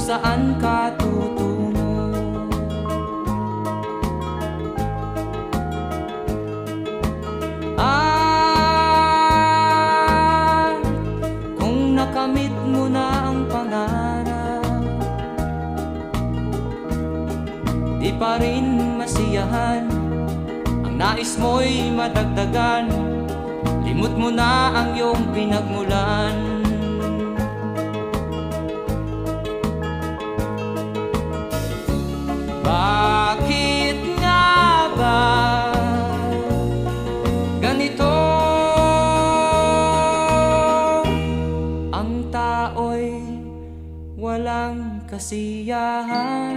saan ka tutungo. At kung nakamit mo na ang pangarap, di pa rin masiyahan, ang nais mo'y madagdagan, limot mo na ang iyong pinagmulan. Bakit nga ba ganito? Ang tao'y walang kasiyahan.